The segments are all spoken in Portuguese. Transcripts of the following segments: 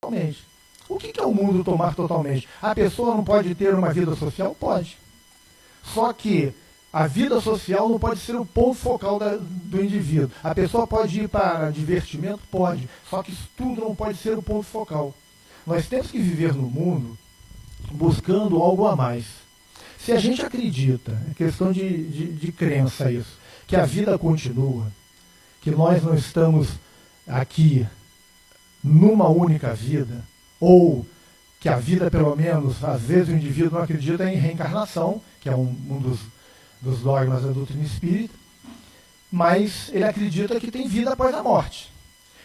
totalmente. O que é o mundo tomar totalmente? A pessoa não pode ter uma vida social? Pode. Só que a vida social não pode ser o ponto focal do indivíduo. A pessoa pode ir para divertimento? Pode. Só que isso tudo não pode ser o ponto focal. Nós temos que viver no mundo buscando algo a mais. Se a gente acredita, é questão de crença isso, que a vida continua, que nós não estamos aqui numa única vida, ou que a vida, pelo menos, às vezes o indivíduo não acredita em reencarnação, que é um dos dogmas da doutrina espírita, mas ele acredita que tem vida após a morte.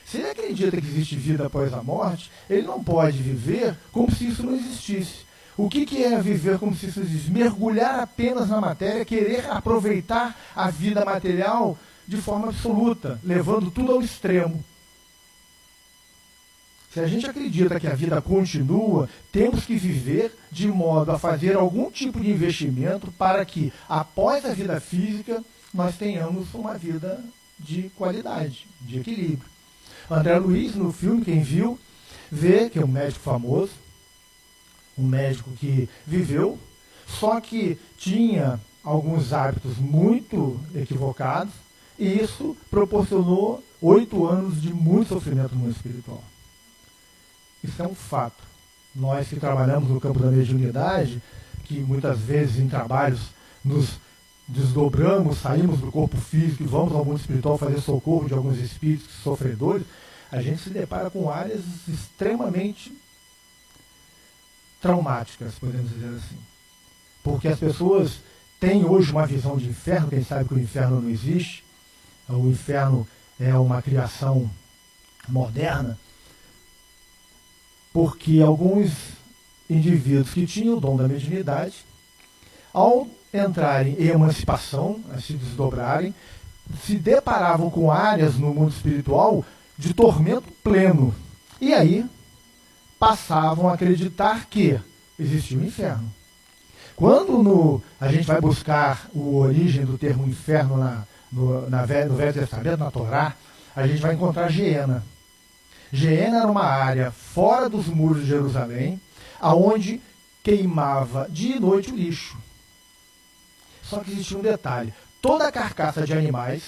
Se ele acredita que existe vida após a morte, ele não pode viver como se isso não existisse. O que é viver como se isso não existisse? Mergulhar apenas na matéria, querer aproveitar a vida material de forma absoluta, levando tudo ao extremo. Se a gente acredita que a vida continua, temos que viver de modo a fazer algum tipo de investimento para que, após a vida física, nós tenhamos uma vida de qualidade, de equilíbrio. André Luiz, no filme, quem viu, vê que é um médico famoso, um médico que viveu, só que tinha alguns hábitos muito equivocados, e isso proporcionou 8 anos de muito sofrimento no mundo espiritual. Isso é um fato. Nós que trabalhamos no campo da mediunidade, que muitas vezes em trabalhos nos desdobramos, saímos do corpo físico e vamos ao mundo espiritual fazer socorro de alguns espíritos sofredores, a gente se depara com áreas extremamente traumáticas, podemos dizer assim. Porque as pessoas têm hoje uma visão de inferno, quem sabe que o inferno não existe, o inferno é uma criação moderna, porque alguns indivíduos que tinham o dom da mediunidade, ao entrarem em emancipação, a se desdobrarem, se deparavam com áreas no mundo espiritual de tormento pleno. E aí passavam a acreditar que existia um inferno. Quando a gente vai buscar a origem do termo inferno no Velho Testamento, na Torá, a gente vai encontrar Geena. Geena era uma área fora dos muros de Jerusalém, aonde queimava dia e noite o lixo. Só que existia um detalhe: toda a carcaça de animais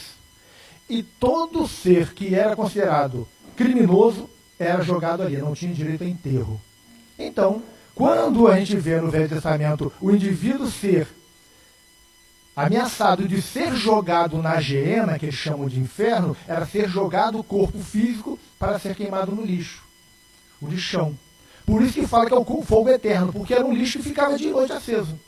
e todo ser que era considerado criminoso era jogado ali, não tinha direito a enterro. Então, quando a gente vê no Velho Testamento o indivíduo ser ameaçado de ser jogado na Geena, que eles chamam de inferno, era ser jogado o corpo físico para ser queimado no lixo, o lixão. Por isso que fala que é o fogo eterno, porque era um lixo que ficava de noite aceso.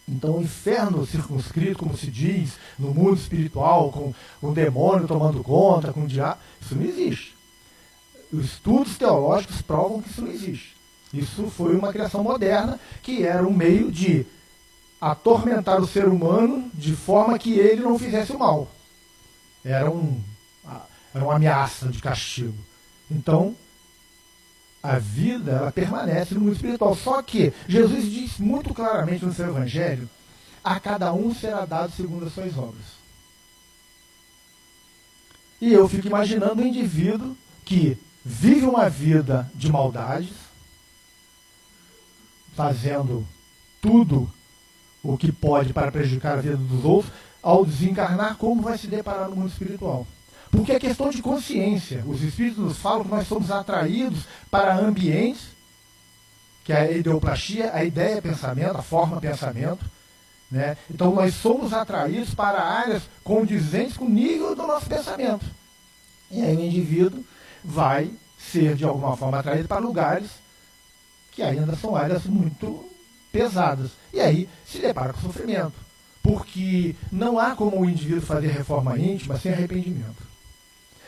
Então o inferno circunscrito, como se diz, no mundo espiritual, com um demônio tomando conta, com o diabo, isso não existe. Os estudos teológicos provam que isso não existe. Isso foi uma criação moderna, que era um meio de atormentar o ser humano de forma que ele não fizesse o mal. Era uma ameaça de castigo. Então, a vida ela permanece no mundo espiritual. Só que Jesus diz muito claramente no seu Evangelho: a cada um será dado segundo as suas obras. E eu fico imaginando um indivíduo que vive uma vida de maldades, fazendo tudo o que pode para prejudicar a vida dos outros, ao desencarnar, como vai se deparar no mundo espiritual. Porque é questão de consciência. Os espíritos nos falam que nós somos atraídos para ambientes, que é a ideoplastia, a ideia é pensamento, a forma é pensamento. Né? Então nós somos atraídos para áreas condizentes com o nível do nosso pensamento. E aí o indivíduo vai ser de alguma forma atraído para lugares que ainda são áreas muito pesadas. E aí se depara com sofrimento. Porque não há como o indivíduo fazer reforma íntima sem arrependimento.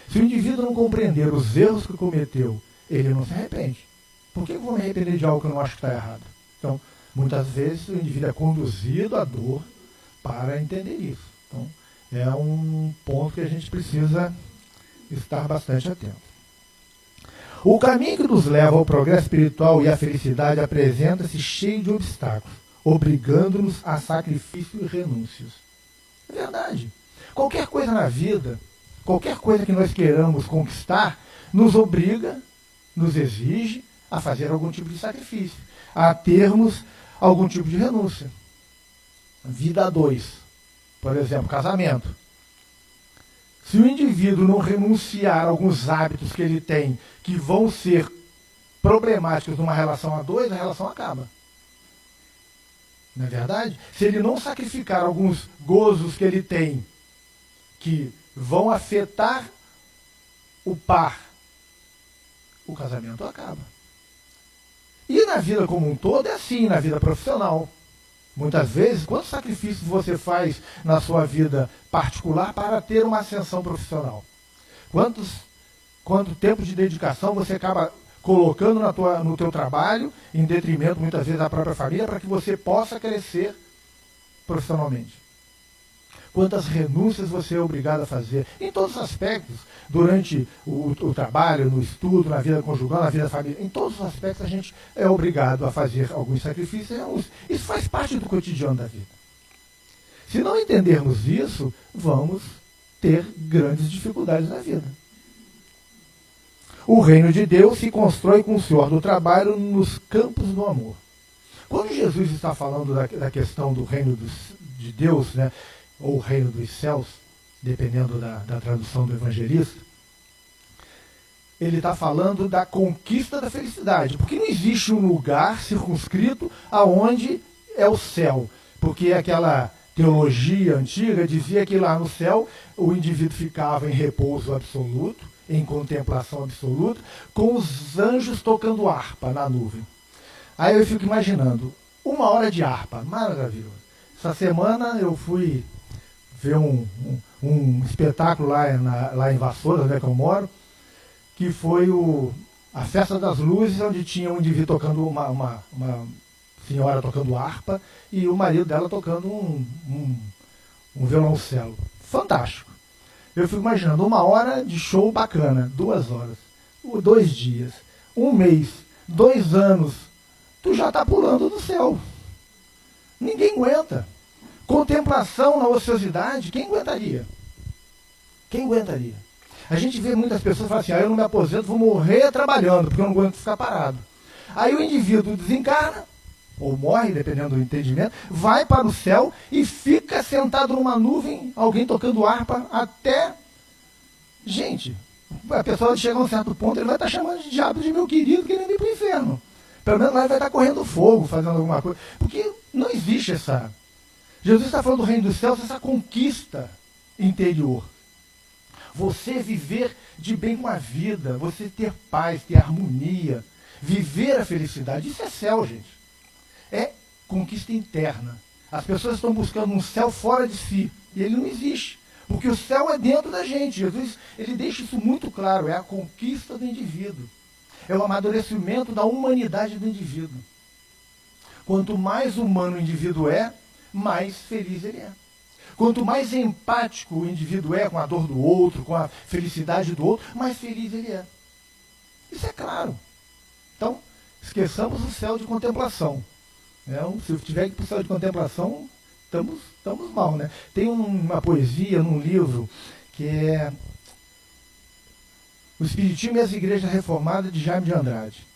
Se o indivíduo não compreender os erros que cometeu, ele não se arrepende. Por que eu vou me arrepender de algo que eu não acho que está errado? Então, muitas vezes o indivíduo é conduzido à dor para entender isso. Então, é um ponto que a gente precisa estar bastante atento. O caminho que nos leva ao progresso espiritual e à felicidade apresenta-se cheio de obstáculos, obrigando-nos a sacrifício e renúncias. É verdade. Qualquer coisa na vida, qualquer coisa que nós queiramos conquistar, nos obriga nos exige a fazer algum tipo de sacrifício, a termos algum tipo de renúncia. Vida a dois, por exemplo, casamento. Se o indivíduo não renunciar a alguns hábitos que ele tem, que vão ser problemáticos numa relação a dois, a relação acaba. Não é verdade? Se ele não sacrificar alguns gozos que ele tem, que vão afetar o par, o casamento acaba. E na vida como um todo é assim, na vida profissional. Muitas vezes, quantos sacrifícios você faz na sua vida particular para ter uma ascensão profissional? Quanto tempo de dedicação você acaba colocando no teu trabalho, em detrimento, muitas vezes, da própria família, para que você possa crescer profissionalmente? Quantas renúncias você é obrigado a fazer, em todos os aspectos, durante o trabalho, no estudo, na vida conjugal, na vida familiar, em todos os aspectos a gente é obrigado a fazer alguns sacrifícios. Isso faz parte do cotidiano da vida. Se não entendermos isso, vamos ter grandes dificuldades na vida. O reino de Deus se constrói com o suor do trabalho nos campos do amor. Quando Jesus está falando da questão do reino de Deus, né, ou reino dos céus, dependendo da tradução do evangelista, ele está falando da conquista da felicidade, porque não existe um lugar circunscrito aonde é o céu, porque aquela teologia antiga dizia que lá no céu o indivíduo ficava em repouso absoluto, em contemplação absoluta, com os anjos tocando harpa na nuvem. Aí eu fico imaginando, 1 hora de harpa, maravilhoso. Essa semana eu fui ver um espetáculo lá em Vassouras, onde é que eu moro, que foi a Festa das Luzes, onde tinha um indivíduo tocando, uma senhora tocando harpa, e o marido dela tocando um violoncelo. Fantástico. Eu fico imaginando 1 hora de show bacana, 2 horas, 2 dias, 1 mês, 2 anos, tu já está pulando do céu. Ninguém aguenta. Contemplação na ociosidade, quem aguentaria? Quem aguentaria? A gente vê muitas pessoas falam assim, eu não me aposento, vou morrer trabalhando, porque eu não aguento ficar parado. Aí o indivíduo desencarna, ou morre, dependendo do entendimento, vai para o céu e fica sentado numa nuvem, alguém tocando harpa, até... Gente, a pessoa chega a um certo ponto, ele vai estar chamando de diabo de meu querido, querendo ir para o inferno. Pelo menos lá ele vai estar correndo fogo, fazendo alguma coisa. Porque não existe essa... Jesus está falando do reino dos céus, essa conquista interior. Você viver de bem com a vida, você ter paz, ter harmonia, viver a felicidade, isso é céu, gente. É conquista interna. As pessoas estão buscando um céu fora de si, e ele não existe. Porque o céu é dentro da gente. Jesus, ele deixa isso muito claro, é a conquista do indivíduo. É o amadurecimento da humanidade do indivíduo. Quanto mais humano o indivíduo é, mais feliz ele é. Quanto mais empático o indivíduo é com a dor do outro, com a felicidade do outro, mais feliz ele é. Isso é claro. Então, esqueçamos o céu de contemplação. Se tiver que ir para o céu de contemplação, estamos mal, né? Tem uma poesia num livro que é O Espiritismo e as Igrejas Reformadas, de Jaime de Andrade.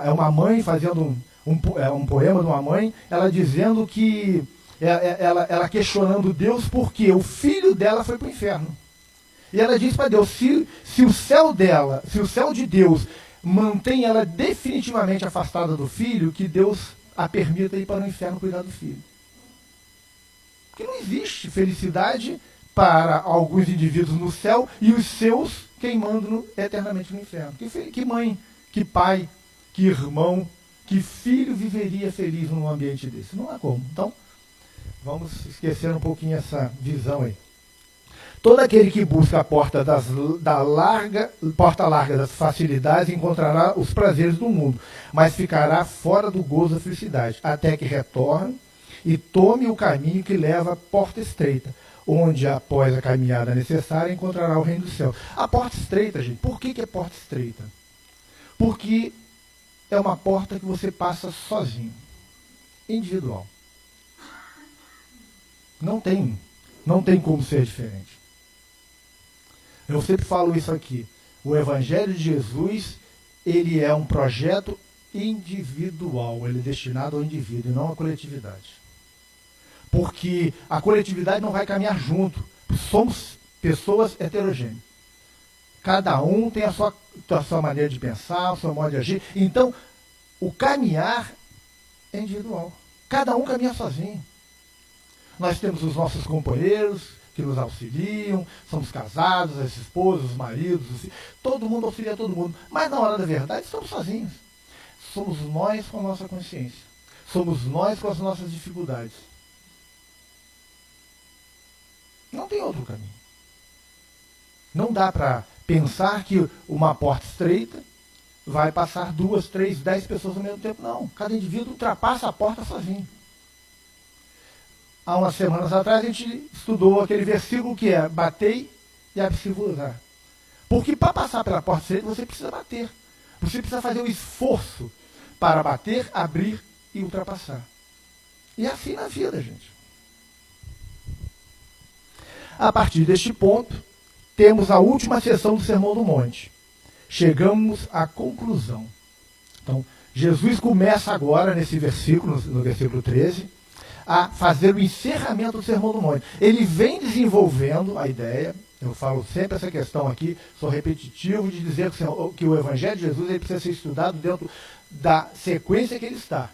É uma mãe fazendo um poema de uma mãe, ela dizendo que ela questionando Deus porque o filho dela foi para o inferno. E ela diz para Deus, se o céu dela, se o céu de Deus mantém ela definitivamente afastada do filho, que Deus a permita ir para o inferno cuidar do filho. Porque não existe felicidade para alguns indivíduos no céu e os seus queimando eternamente no inferno. Que mãe, que pai, que irmão, que filho viveria feliz num ambiente desse? Não há como. Então, vamos esquecer um pouquinho essa visão aí. Todo aquele que busca a porta larga das facilidades encontrará os prazeres do mundo, mas ficará fora do gozo da felicidade, até que retorne e tome o caminho que leva à porta estreita, onde, após a caminhada necessária, encontrará o reino do céu. A porta estreita, gente, por que é porta estreita? Porque é uma porta que você passa sozinho, individual. Não tem como ser diferente. Eu sempre falo isso aqui. O Evangelho de Jesus ele é um projeto individual, ele é destinado ao indivíduo e não à coletividade. Porque a coletividade não vai caminhar junto. Somos pessoas heterogêneas. Cada um tem a sua maneira de pensar, o seu modo de agir. Então, o caminhar é individual. Cada um caminha sozinho. Nós temos os nossos companheiros que nos auxiliam, somos casados, as esposas, os maridos, todo mundo auxilia todo mundo. Mas na hora da verdade, estamos sozinhos. Somos nós com a nossa consciência. Somos nós com as nossas dificuldades. Não tem outro caminho. Não dá para pensar que uma porta estreita vai passar 2, 3, 10 pessoas ao mesmo tempo. Não. Cada indivíduo ultrapassa a porta sozinho. Há umas semanas atrás a gente estudou aquele versículo que é: batei e abri-vos vos. Porque para passar pela porta estreita você precisa bater. Você precisa fazer um esforço para bater, abrir e ultrapassar. E é assim na vida, gente. A partir deste ponto, temos a última sessão do Sermão do Monte. Chegamos à conclusão. Então, Jesus começa agora, nesse versículo, no versículo 13, a fazer o encerramento do Sermão do Monte. Ele vem desenvolvendo a ideia, eu falo sempre essa questão aqui, sou repetitivo de dizer que o Evangelho de Jesus ele precisa ser estudado dentro da sequência que ele está.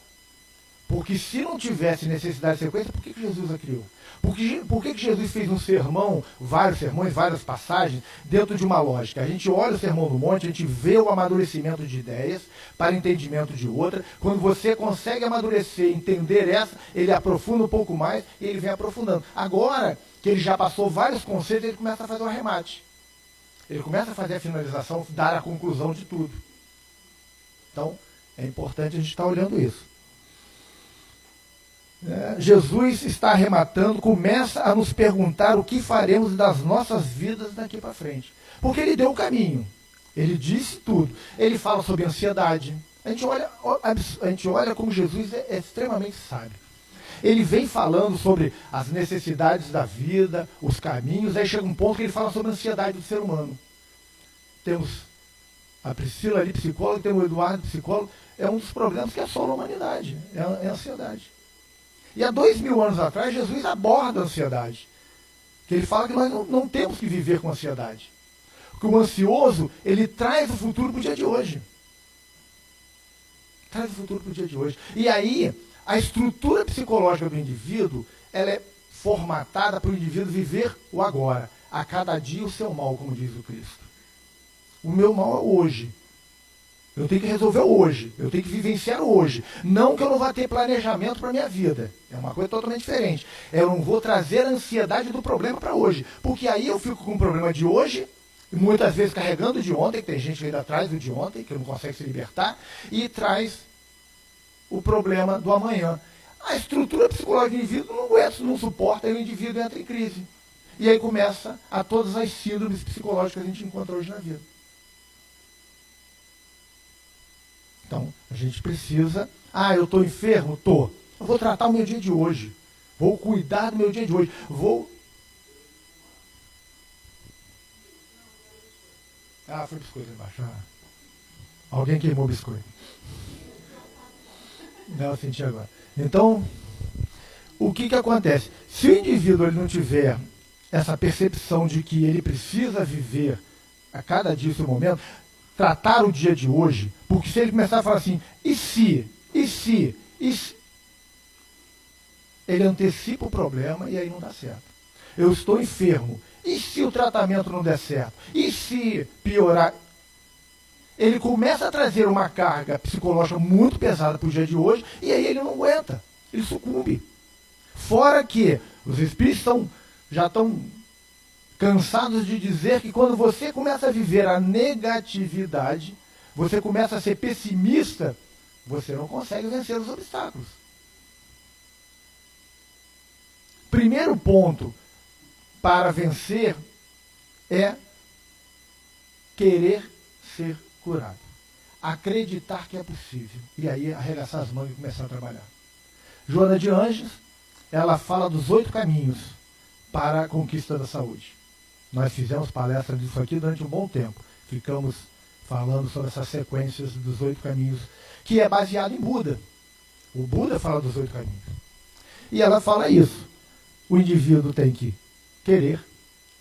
Porque se não tivesse necessidade de sequência, por que Jesus a criou? Por que Jesus fez um sermão, vários sermões, várias passagens, dentro de uma lógica? A gente olha o Sermão do Monte, a gente vê o amadurecimento de ideias para entendimento de outra. Quando você consegue amadurecer, entender essa, ele aprofunda um pouco mais e ele vem aprofundando. Agora que ele já passou vários conceitos, ele começa a fazer o arremate. Ele começa a fazer a finalização, dar a conclusão de tudo. Então, é importante a gente estar olhando isso. Jesus está arrematando, começa a nos perguntar o que faremos das nossas vidas daqui para frente. Porque ele deu o caminho, ele disse tudo. Ele fala sobre ansiedade. A gente olha como Jesus é extremamente sábio. Ele vem falando sobre as necessidades da vida, os caminhos, aí chega um ponto que ele fala sobre a ansiedade do ser humano. Temos a Priscila ali, psicóloga, temos o Eduardo, psicólogo. É um dos problemas que assola a humanidade, é a ansiedade. E há 2000 anos atrás, Jesus aborda a ansiedade. Que ele fala que nós não temos que viver com ansiedade. Porque o ansioso, ele traz o futuro para o dia de hoje. Traz o futuro para o dia de hoje. E aí, a estrutura psicológica do indivíduo, ela é formatada para o indivíduo viver o agora. A cada dia o seu mal, como diz o Cristo. O meu mal é hoje. Eu tenho que resolver hoje, eu tenho que vivenciar hoje. Não que eu não vá ter planejamento para a minha vida. É uma coisa totalmente diferente. Eu não vou trazer a ansiedade do problema para hoje. Porque aí eu fico com o problema de hoje, e muitas vezes carregando o de ontem, que tem gente que ainda traz o de ontem, que não consegue se libertar, e traz o problema do amanhã. A estrutura psicológica do indivíduo não aguenta, não suporta, e o indivíduo entra em crise. E aí começa a todas as síndromes psicológicas que a gente encontra hoje na vida. Então, a gente precisa... eu estou enfermo? Estou. Eu vou tratar o meu dia de hoje. Vou cuidar do meu dia de hoje. Foi biscoito embaixo. Alguém queimou o biscoito. Não, eu senti agora. Então, o que acontece? Se o indivíduo ele não tiver essa percepção de que ele precisa viver a cada dia o seu momento... tratar o dia de hoje, porque se ele começar a falar assim, e se, ele antecipa o problema e aí não dá certo. Eu estou enfermo, e se o tratamento não der certo? E se piorar? Ele começa a trazer uma carga psicológica muito pesada para o dia de hoje, e aí ele não aguenta, ele sucumbe. Fora que os espíritos já estão cansados de dizer que quando você começa a viver a negatividade, você começa a ser pessimista, você não consegue vencer os obstáculos. Primeiro ponto para vencer é querer ser curado. Acreditar que é possível. E aí arregaçar as mãos e começar a trabalhar. Joana de Ângeles, ela fala dos 8 caminhos para a conquista da saúde. Nós fizemos palestra disso aqui durante um bom tempo. Ficamos falando sobre essas sequências dos 8 caminhos, que é baseado em Buda. O Buda fala dos 8 caminhos. E ela fala isso. O indivíduo tem que querer,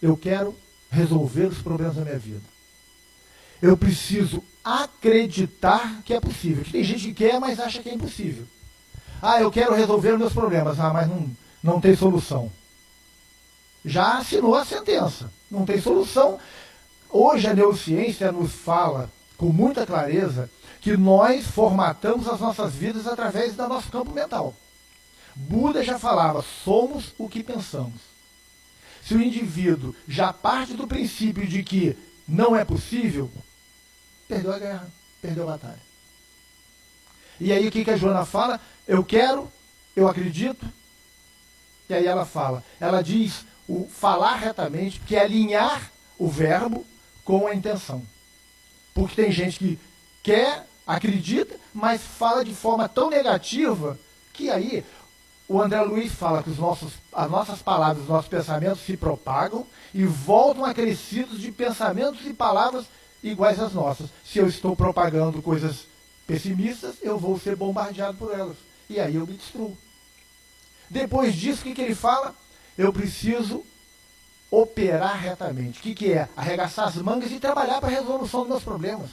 eu quero resolver os problemas da minha vida. Eu preciso acreditar que é possível. Que tem gente que quer, mas acha que é impossível. Ah, eu quero resolver os meus problemas. Ah, mas não tem solução. Já assinou a sentença. Não tem solução. Hoje a neurociência nos fala com muita clareza que nós formatamos as nossas vidas através do nosso campo mental. Buda já falava, somos o que pensamos. Se o indivíduo já parte do princípio de que não é possível, perdeu a guerra, perdeu a batalha. E aí o que a Joana fala? Eu quero, eu acredito. E aí ela diz o falar retamente, que é alinhar o verbo com a intenção. Porque tem gente que quer, acredita, mas fala de forma tão negativa que aí o André Luiz fala que as nossas palavras, os nossos pensamentos se propagam e voltam acrescidos de pensamentos e palavras iguais às nossas. Se eu estou propagando coisas pessimistas, eu vou ser bombardeado por elas. E aí eu me destruo. Depois disso, o que ele fala? Eu preciso operar retamente. O que é? Arregaçar as mangas e trabalhar para a resolução dos meus problemas.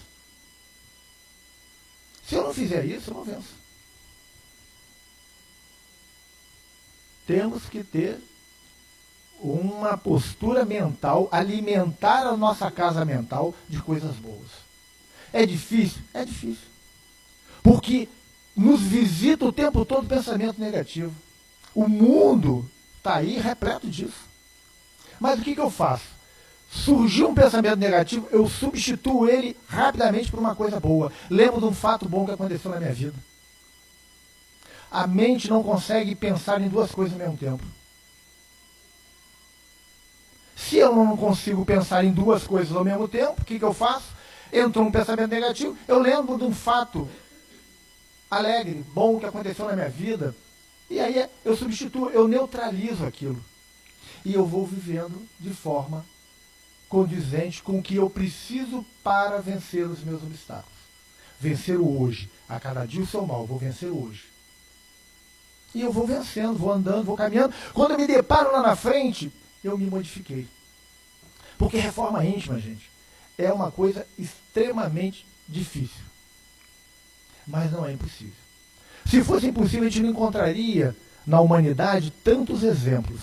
Se eu não fizer isso, eu não venço. Temos que ter uma postura mental, alimentar a nossa casa mental de coisas boas. É difícil? É difícil. Porque nos visita o tempo todo pensamento negativo. O mundo está aí repleto disso. Mas o que eu faço? Surgiu um pensamento negativo, eu substituo ele rapidamente por uma coisa boa. Lembro de um fato bom que aconteceu na minha vida. A mente não consegue pensar em 2 coisas ao mesmo tempo. Se eu não consigo pensar em 2 coisas ao mesmo tempo, o que eu faço? Entrou um pensamento negativo, eu lembro de um fato alegre, bom que aconteceu na minha vida, e aí eu substituo, eu neutralizo aquilo. E eu vou vivendo de forma condizente com o que eu preciso para vencer os meus obstáculos. Vencer o hoje. A cada dia o seu mal, eu vou vencer o hoje. E eu vou vencendo, vou andando, vou caminhando. Quando eu me deparo lá na frente, eu me modifiquei. Porque reforma íntima, gente, é uma coisa extremamente difícil. Mas não é impossível. Se fosse impossível, a gente não encontraria na humanidade tantos exemplos.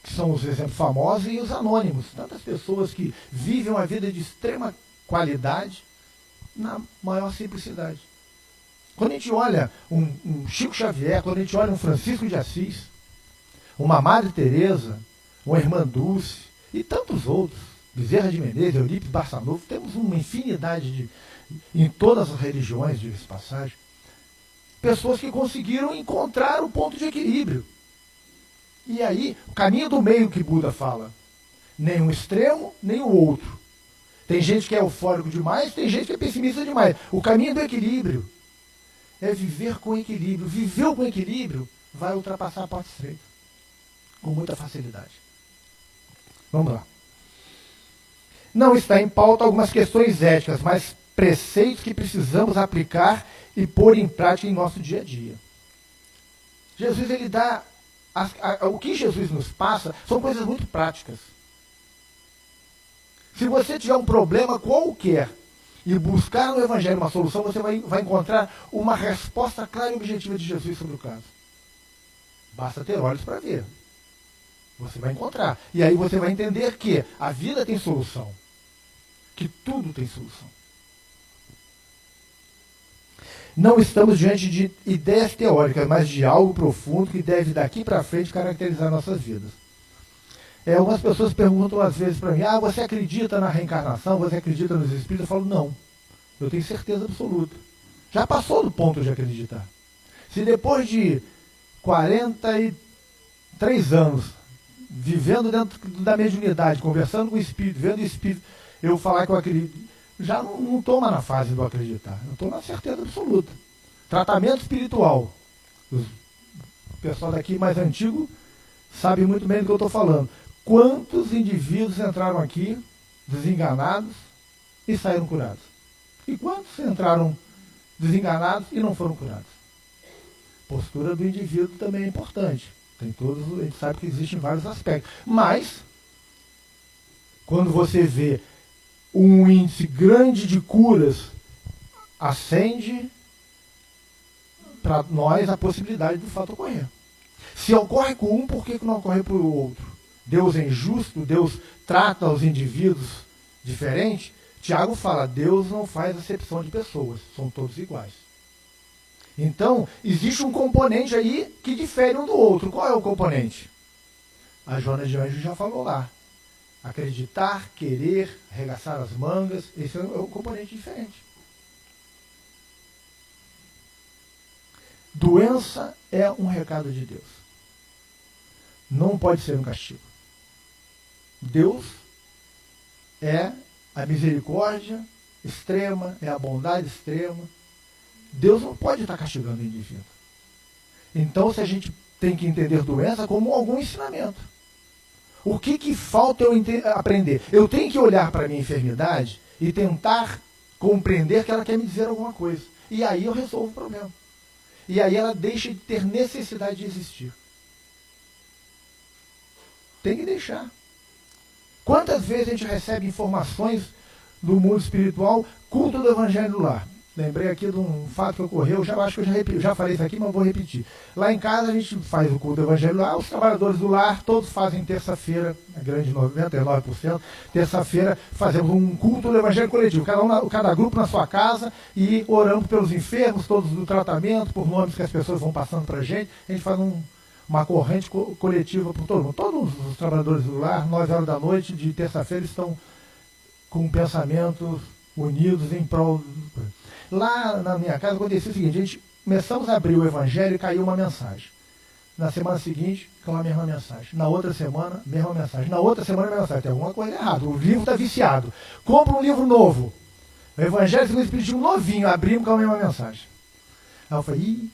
Que são os exemplos famosos e os anônimos. Tantas pessoas que vivem uma vida de extrema qualidade na maior simplicidade. Quando a gente olha um Chico Xavier, quando a gente olha um Francisco de Assis, uma Madre Teresa, uma Irmã Dulce e tantos outros, Bezerra de Menezes, Eurípides Barçanufo, temos uma infinidade em todas as religiões, diga-se de passagem, pessoas que conseguiram encontrar o ponto de equilíbrio. E aí, o caminho do meio que Buda fala, nem um extremo, nem o outro. Tem gente que é eufórico demais, tem gente que é pessimista demais. O caminho do equilíbrio é viver com equilíbrio. Viveu com equilíbrio, vai ultrapassar a porta estreita. Com muita facilidade. Vamos lá. Não está em pauta algumas questões éticas, mas preceitos que precisamos aplicar e pôr em prática em nosso dia a dia. Jesus, ele dá... o que Jesus nos passa são coisas muito práticas. Se você tiver um problema qualquer e buscar no Evangelho uma solução, você vai encontrar uma resposta clara e objetiva de Jesus sobre o caso. Basta ter olhos para ver. Você vai encontrar. E aí você vai entender que a vida tem solução. Que tudo tem solução. Não estamos diante de ideias teóricas, mas de algo profundo que deve daqui para frente caracterizar nossas vidas. Algumas pessoas perguntam às vezes para mim, você acredita na reencarnação, você acredita nos espíritos? Eu falo, não. Eu tenho certeza absoluta. Já passou do ponto de acreditar. Se depois de 43 anos, vivendo dentro da mediunidade, conversando com o espírito, vendo o espírito, eu falar que eu acredito, já não estou mais na fase do acreditar. Eu estou na certeza absoluta. Tratamento espiritual. O pessoal daqui mais antigo sabe muito bem do que eu estou falando. Quantos indivíduos entraram aqui, desenganados, e saíram curados? E quantos entraram desenganados e não foram curados? A postura do indivíduo também é importante. Tem todos, a gente sabe que existem vários aspectos. Mas, quando você vê um índice grande de curas, acende para nós a possibilidade do fato ocorrer. Se ocorre com um, por que não ocorre para o outro? Deus é injusto, Deus trata os indivíduos diferente. Tiago fala, Deus não faz acepção de pessoas, são todos iguais. Então, existe um componente aí que difere um do outro. Qual é o componente? A Joana de Anjos já falou lá. Acreditar, querer, arregaçar as mangas, esse é um componente diferente. Doença é um recado de Deus. Não pode ser um castigo. Deus é a misericórdia extrema, é a bondade extrema. Deus não pode estar castigando o indivíduo. Então, se a gente tem que entender doença como algum ensinamento. O que falta eu aprender? Eu tenho que olhar para a minha enfermidade e tentar compreender que ela quer me dizer alguma coisa. E aí eu resolvo o problema. E aí ela deixa de ter necessidade de existir. Tem que deixar. Quantas vezes a gente recebe informações do mundo espiritual, culto do Evangelho do Lar? Lembrei aqui de um fato que ocorreu, acho que eu já falei isso aqui, mas vou repetir. Lá em casa a gente faz o culto do Evangelho do Lar, os trabalhadores do lar, todos fazem terça-feira, a grande 99%, terça-feira fazemos um culto do Evangelho coletivo, cada grupo na sua casa, e oramos pelos enfermos, todos do tratamento, por nomes que as pessoas vão passando para a gente faz uma corrente coletiva por todo mundo. Todos os trabalhadores do lar, 9 horas da noite de terça-feira, estão com pensamentos unidos em prol. Lá na minha casa aconteceu o seguinte, a gente começamos a abrir o Evangelho e caiu uma mensagem. Na semana seguinte, caiu a mesma mensagem. Na outra semana, mesma mensagem. Na outra semana, mesma mensagem. Tem alguma coisa errada. O livro está viciado. Compra um livro novo. O Evangelho segundo o Espiritismo novinho, abrimos com a mesma mensagem. Aí eu falei,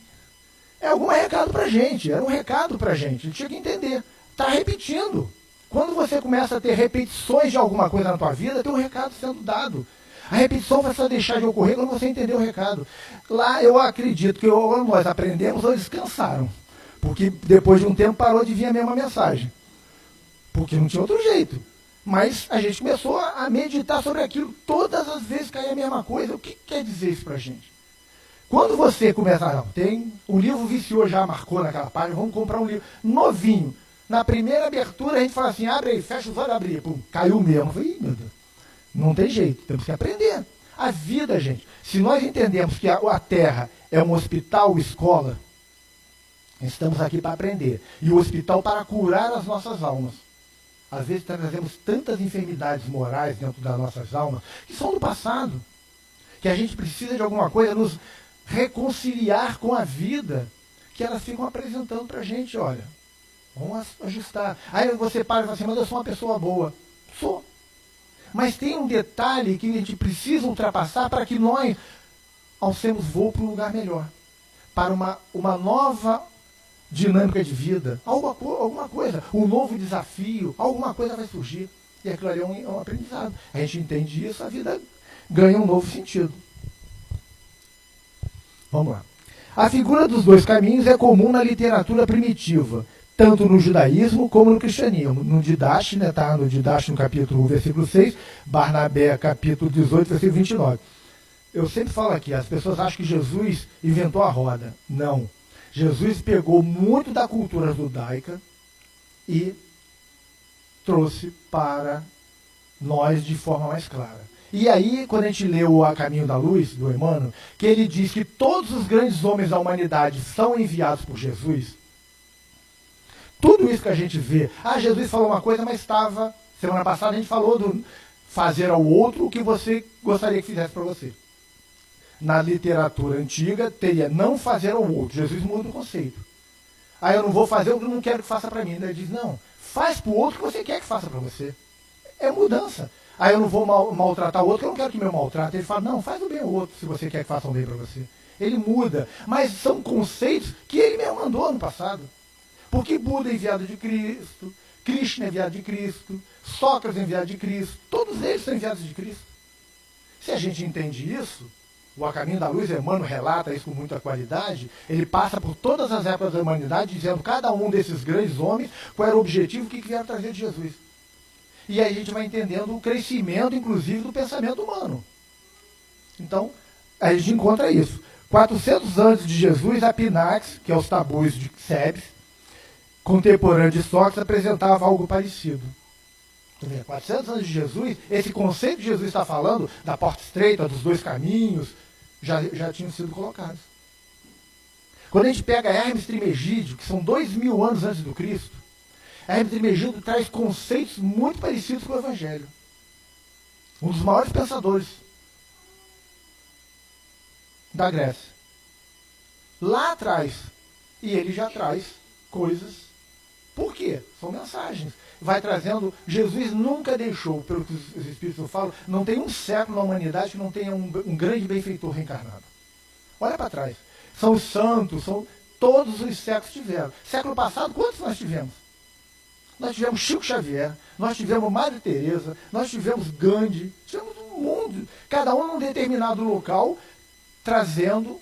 é algum recado pra gente. Era um recado pra gente. A gente tinha que entender. Está repetindo. Quando você começa a ter repetições de alguma coisa na tua vida, tem um recado sendo dado. A repetição vai só deixar de ocorrer quando você entender o recado. Lá eu acredito que nós aprendemos ou descansaram. Porque depois de um tempo parou de vir a mesma mensagem. Porque não tinha outro jeito. Mas a gente começou a meditar sobre aquilo. Todas as vezes caía a mesma coisa. O que quer dizer isso pra gente? Quando você começa, tem um livro viciou já, marcou naquela página, vamos comprar um livro novinho. Na primeira abertura a gente fala assim, abre aí, fecha os olhos, abre aí. Pum, caiu mesmo. Eu falei, meu Deus. Não tem jeito, temos que aprender. A vida, gente, se nós entendemos que a Terra é um hospital, escola, estamos aqui para aprender. E o hospital para curar as nossas almas. Às vezes trazemos tantas enfermidades morais dentro das nossas almas, que são do passado, que a gente precisa de alguma coisa nos reconciliar com a vida, que elas ficam apresentando para a gente, olha, vamos ajustar. Aí você para e fala assim, mas eu sou uma pessoa boa. Sou. Mas tem um detalhe que a gente precisa ultrapassar para que nós alcemos voo para um lugar melhor. Para uma nova dinâmica de vida. Alguma coisa. Um novo desafio. Alguma coisa vai surgir. E aquilo ali é um aprendizado. A gente entende isso, a vida ganha um novo sentido. Vamos lá. A figura dos dois caminhos é comum na literatura primitiva, tanto no judaísmo como no cristianismo. No Didache, né, tá no Didache no capítulo 1, versículo 6, Barnabé, capítulo 18, versículo 29. Eu sempre falo aqui, as pessoas acham que Jesus inventou a roda. Não. Jesus pegou muito da cultura judaica e trouxe para nós de forma mais clara. E aí, quando a gente lê o A Caminho da Luz, do Emmanuel, que ele diz que todos os grandes homens da humanidade são enviados por Jesus, tudo isso que a gente vê, Jesus falou uma coisa, mas estava, semana passada a gente falou do fazer ao outro o que você gostaria que fizesse para você. Na literatura antiga, teria não fazer ao outro. Jesus muda o conceito. Aí eu não vou fazer o que eu não quero que faça para mim. Ele diz, não, faz para o outro o que você quer que faça para você. É mudança. Aí eu não vou maltratar o outro, eu não quero que me maltrate. Ele fala, não, faz o bem ao outro se você quer que faça o bem para você. Ele muda. Mas são conceitos que ele mesmo mandou no passado. Porque Buda é enviado de Cristo, Krishna é enviado de Cristo, Sócrates é enviado de Cristo, todos eles são enviados de Cristo. Se a gente entende isso, o A Caminho da Luz, Emmanuel relata isso com muita qualidade, ele passa por todas as épocas da humanidade, dizendo cada um desses grandes homens qual era o objetivo que vieram trazer de Jesus. E aí a gente vai entendendo o crescimento, inclusive, do pensamento humano. Então, a gente encontra isso. 400 antes de Jesus, Apinax, que é os tabus de Sebes, contemporâneo de Sócrates, apresentava algo parecido. 400 anos de Jesus, esse conceito que Jesus está falando, da porta estreita, dos dois caminhos, já tinham sido colocados. Quando a gente pega Hermes Trismegídio, que são 2000 anos antes do Cristo, Hermes Trismegídio traz conceitos muito parecidos com o Evangelho. Um dos maiores pensadores da Grécia. Lá atrás. E ele já traz coisas. Por quê? São mensagens. Vai trazendo. Jesus nunca deixou, pelo que os Espíritos falam, não tem um século na humanidade que não tenha um grande benfeitor reencarnado. Olha para trás. São os santos, são todos os séculos tiveram. Século passado, quantos nós tivemos? Nós tivemos Chico Xavier, nós tivemos Madre Teresa, nós tivemos Gandhi, tivemos um mundo, cada um num determinado local, trazendo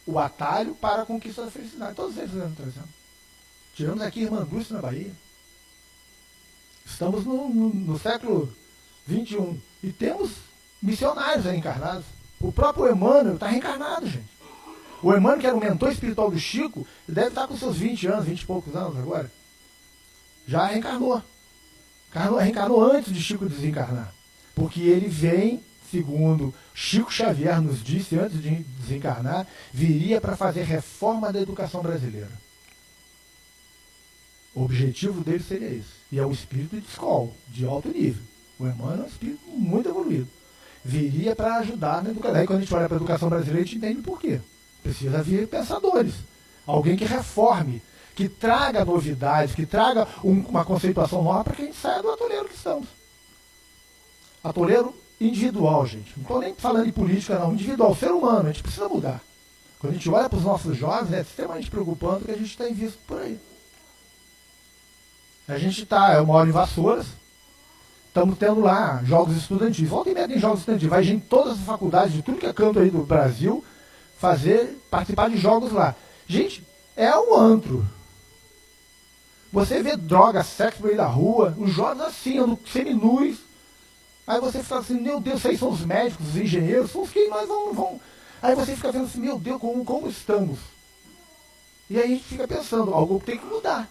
o atalho para a conquista da felicidade. Todos eles estão trazendo. Tivemos aqui Irmã Dulce na Bahia. Estamos no século XXI. E temos missionários aí encarnados. O próprio Emmanuel está reencarnado, gente. O Emmanuel, que era o mentor espiritual do Chico, deve estar com seus 20 anos, 20 e poucos anos agora. Já reencarnou. Reencarnou antes de Chico desencarnar. Porque ele vem, segundo Chico Xavier nos disse antes de desencarnar, viria para fazer reforma da educação brasileira. O objetivo dele seria esse. E é um espírito de escola, de alto nível. O Emmanuel é um espírito muito evoluído. Viria para ajudar na educação. Aí quando a gente olha para a educação brasileira, a gente entende por quê. Precisa vir pensadores. Alguém que reforme, que traga novidades, que traga uma conceituação nova para que a gente saia do atoleiro que estamos. Atoleiro individual, gente. Não estou nem falando em política, não. Individual, ser humano. A gente precisa mudar. Quando a gente olha para os nossos jovens, é extremamente preocupante o que a gente tem visto por aí. A gente eu moro em Vassouras, estamos tendo lá jogos estudantis. Volta e meia tem jogos estudantis. Vai gente em todas as faculdades, de tudo que é canto aí do Brasil, participar de jogos lá. Gente, é um antro. Você vê droga, sexo no meio da rua, os jovens assim, andam seminus. Aí você fica assim, meu Deus, esses aí são os médicos, os engenheiros, são os que nós vamos. Aí você fica vendo assim, meu Deus, como estamos? E aí a gente fica pensando, algo tem que mudar.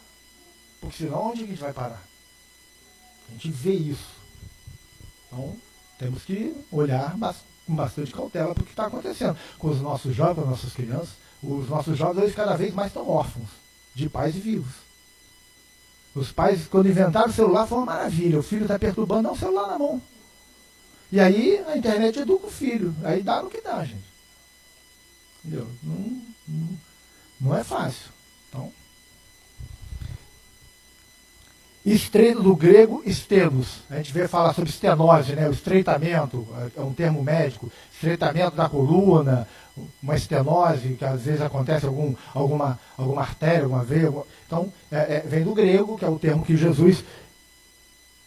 Porque senão onde a gente vai parar? A gente vê isso. Então, temos que olhar com bastante cautela para o que está acontecendo com os nossos jovens, com as nossas crianças. Os nossos jovens, eles cada vez mais estão órfãos de pais vivos. Os pais, quando inventaram o celular, foi uma maravilha. O filho está perturbando, dá o celular na mão. E aí a internet educa o filho. Aí dá no que dá, gente. Entendeu? Não é fácil. Então, estreito do grego, estenos. A gente vê falar sobre estenose, né? O estreitamento, é um termo médico. Estreitamento da coluna, uma estenose, que às vezes acontece alguma artéria, alguma veia. Então, vem do grego, que é o termo que Jesus,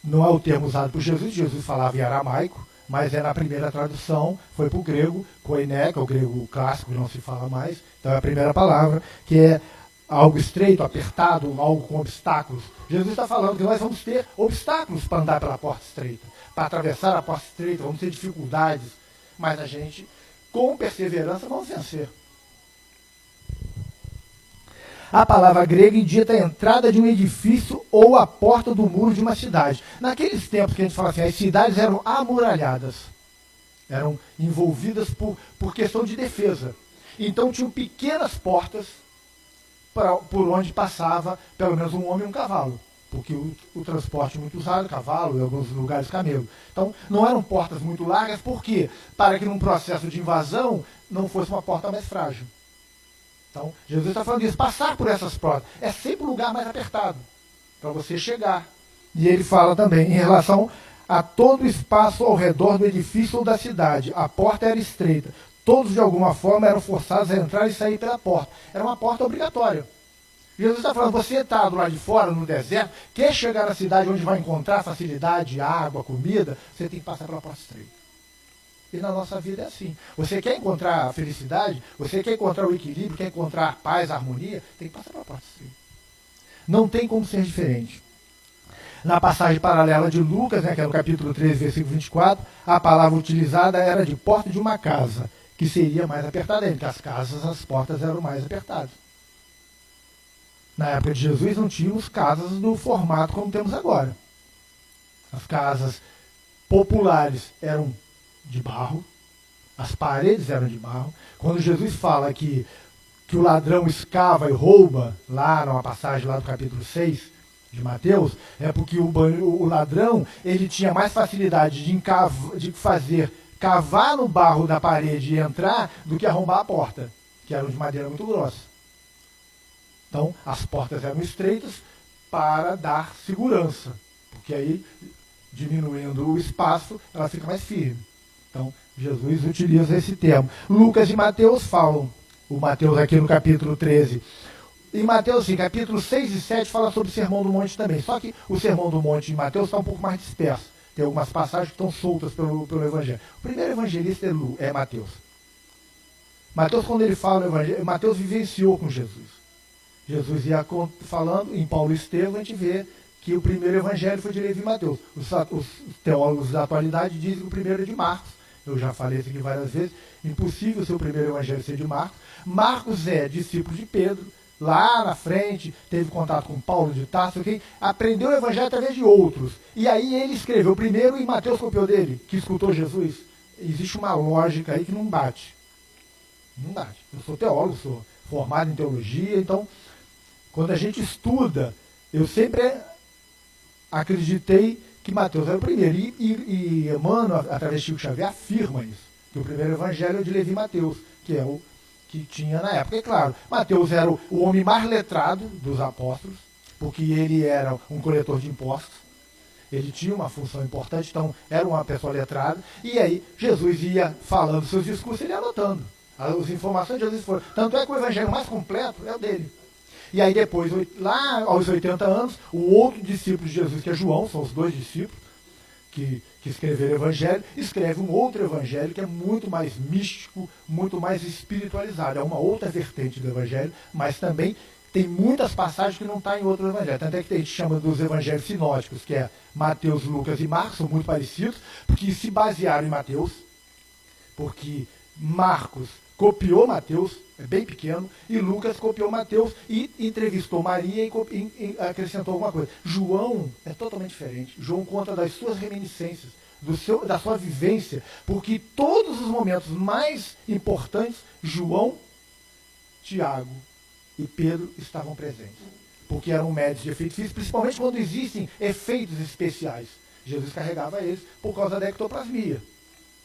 não é o termo usado por Jesus falava em aramaico, mas na primeira tradução, foi para o grego, koiné, que é o grego clássico, que não se fala mais. Então é a primeira palavra, que é algo estreito, apertado, algo com obstáculos. Jesus está falando que nós vamos ter obstáculos para andar pela porta estreita, para atravessar a porta estreita, vamos ter dificuldades, mas a gente, com perseverança, vamos vencer. A palavra grega indica a entrada de um edifício ou a porta do muro de uma cidade. Naqueles tempos que a gente fala assim, as cidades eram amuralhadas, eram envolvidas por questão de defesa. Então tinham pequenas portas por onde passava pelo menos um homem e um cavalo, porque o transporte muito usado, cavalo, em alguns lugares camelo. Então não eram portas muito largas, por quê? Para que num processo de invasão não fosse uma porta mais frágil. Então Jesus está falando disso, passar por essas portas é sempre um lugar mais apertado, para você chegar. E ele fala também em relação a todo o espaço ao redor do edifício ou da cidade, a porta era estreita. Todos, de alguma forma, eram forçados a entrar e sair pela porta. Era uma porta obrigatória. Jesus está falando, você está do lado de fora, no deserto, quer chegar na cidade onde vai encontrar facilidade, água, comida, você tem que passar pela porta estreita. E na nossa vida é assim. Você quer encontrar a felicidade, você quer encontrar o equilíbrio, quer encontrar a paz, a harmonia, tem que passar pela porta estreita. Não tem como ser diferente. Na passagem paralela de Lucas, né, que é no capítulo 13, versículo 24, a palavra utilizada era de porta de uma casa, que seria mais apertada, porque as casas, as portas eram mais apertadas. Na época de Jesus não tínhamos casas do formato como temos agora. As casas populares eram de barro, as paredes eram de barro. Quando Jesus fala que o ladrão escava e rouba, lá numa passagem lá do capítulo 6 de Mateus, é porque o ladrão ele tinha mais facilidade de fazer cavar no barro da parede e entrar do que arrombar a porta, que eram de madeira muito grossa. Então, as portas eram estreitas para dar segurança, porque aí, diminuindo o espaço, ela fica mais firme. Então, Jesus utiliza esse termo. Lucas e Mateus falam, o Mateus aqui no capítulo 13. Em Mateus, sim, capítulo 6 e 7 fala sobre o Sermão do Monte também. Só que o Sermão do Monte em Mateus está um pouco mais disperso. Tem algumas passagens que estão soltas pelo Evangelho. O primeiro evangelista é Mateus. Mateus, quando ele fala o Evangelho, Mateus vivenciou com Jesus. Jesus ia falando, em Paulo e Estevão, a gente vê que o primeiro evangelho foi de Levi e Mateus. Os teólogos da atualidade dizem que o primeiro é de Marcos. Eu já falei isso aqui várias vezes. Impossível ser o primeiro evangelho ser de Marcos. Marcos é discípulo de Pedro. Lá na frente, teve contato com Paulo de Tarso, quem aprendeu o evangelho através de outros. E aí ele escreveu primeiro e Mateus copiou dele, que escutou Jesus. Existe uma lógica aí que não bate. Não bate. Eu sou teólogo, sou formado em teologia, então, quando a gente estuda, eu sempre acreditei que Mateus era o primeiro. E Emmanuel, através de Chico Xavier, afirma isso. Que o primeiro evangelho é de Levi e Mateus, que é o que tinha na época. É claro, Mateus era o homem mais letrado dos apóstolos, porque ele era um coletor de impostos, ele tinha uma função importante, então era uma pessoa letrada, e aí Jesus ia falando seus discursos, ele ia anotando. As informações de Jesus foram. Tanto é que o evangelho mais completo é o dele. E aí depois, lá aos 80 anos, o outro discípulo de Jesus, que é João, são os dois discípulos, que escreveram o evangelho, escreve um outro evangelho que é muito mais místico, muito mais espiritualizado. É uma outra vertente do evangelho, mas também tem muitas passagens que não estão em outro evangelho. Tanto é que a gente chama dos evangelhos sinóticos, que é Mateus, Lucas e Marcos, são muito parecidos, porque se basearam em Mateus, porque Marcos copiou Mateus, é bem pequeno, e Lucas copiou Mateus e entrevistou Maria e acrescentou alguma coisa. João é totalmente diferente. João conta das suas reminiscências, da sua vivência, porque todos os momentos mais importantes, João, Tiago e Pedro estavam presentes. Porque eram médios de efeito físico, principalmente quando existem efeitos especiais. Jesus carregava eles por causa da ectoplasmia.